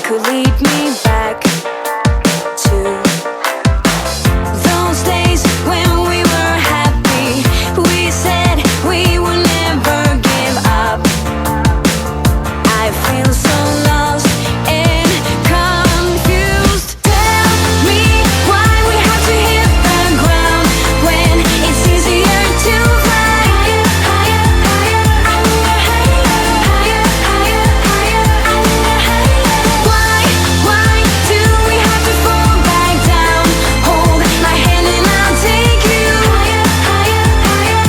could lead me back to those days when we were happy. We said we would never give up. I feel so lost and confused. Tell me why we have to hit the ground when it's easier to fly higher, higher, higher, higher, higher, higher, higher. Why do we have to fall back down? Hold my hand and I'll take you higher, higher, higher,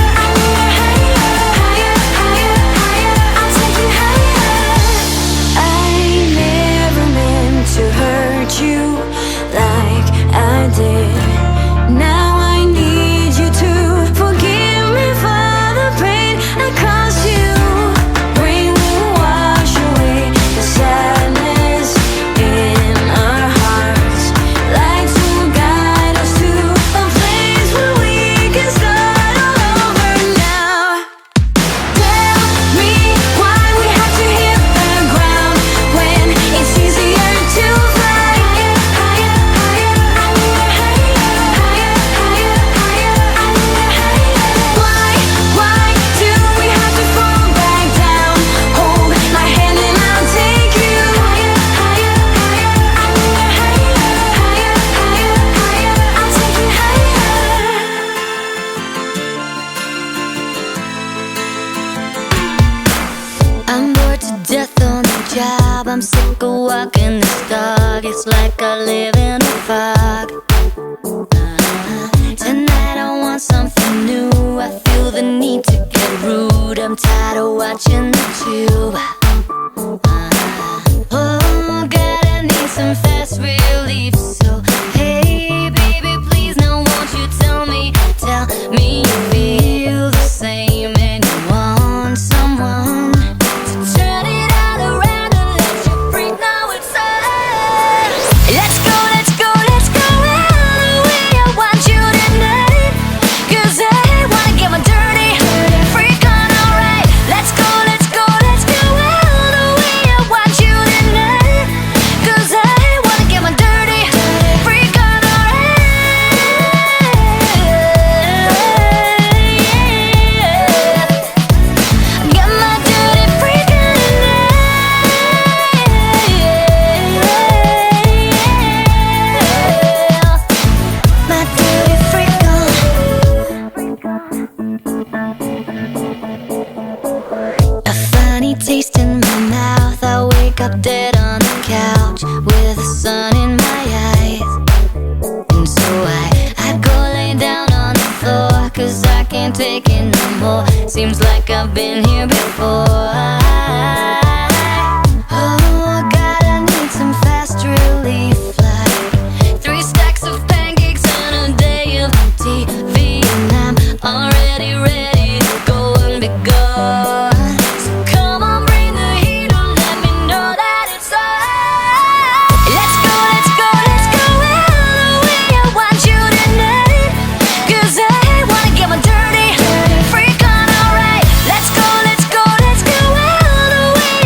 higher, higher, higher. I'll take you higher. I never meant to hurt you like I did. Now I need you to forgive me for the pain I caused you. Rain will wash away the sadness in our hearts. Lights will guide us to a place where we can start all over now. Tell me why we have to hit the ground when it's easier to fly higher, higher, higher, higher, higher, higher, higher. Why do we have to fall back down? Hold my hand and I'll take you higher, higher, higher, higher, higher, higher. I'll take you higher. I'm bored to death on the job. I'm sick of walking this dog. It's like I live in a fog. Tonight I want something new. I feel the need to get rude. I'm tired of watching the tube. Oh, God, I need some fast relief. So, hey, baby, please, now won't you tell me you feel the same and you want someone to turn it all around and let you free. Now it's on. Let's go, let's go, let's go all the way. I want you tonight, 'cause I wanna get my dirty freak on, alright. Let's go, let's go, let's go all the way. I want you tonight, 'cause I wanna get my dirty freak on, alright. Get my dirty freak on tonight. My dirty freak on. A funny taste in my mouth. I wake up dead on the couch with the sun in my eyes. And so I go lay down on the floor, 'cause I can't take it no more. Seems like I've been here before. Oh, God, I need some fast relief. Like 3 stacks of pancakes and a day of TV. And I'm already ready to go and be gone. So come on, bring the heat on, let me know that it's on. Let's go, let's go, let's go all the way. I want you tonight, 'cause I wanna get my dirty freak on, alright. Let's go, let's go, let's go all the way.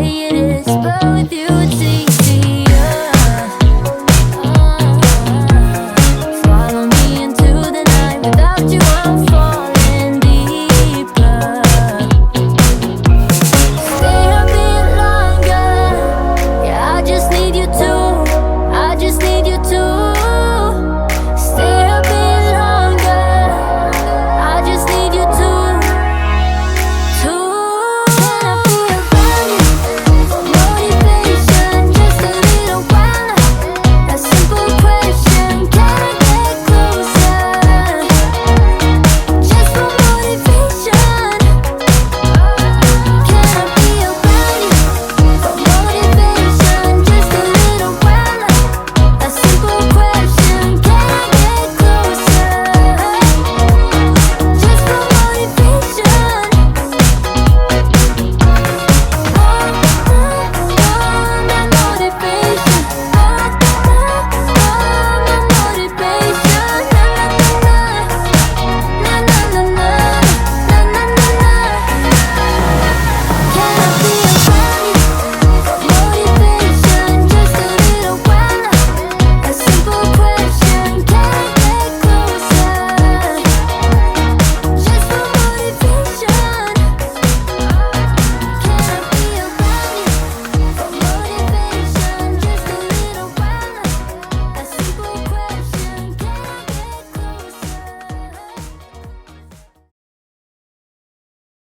way it is, but with you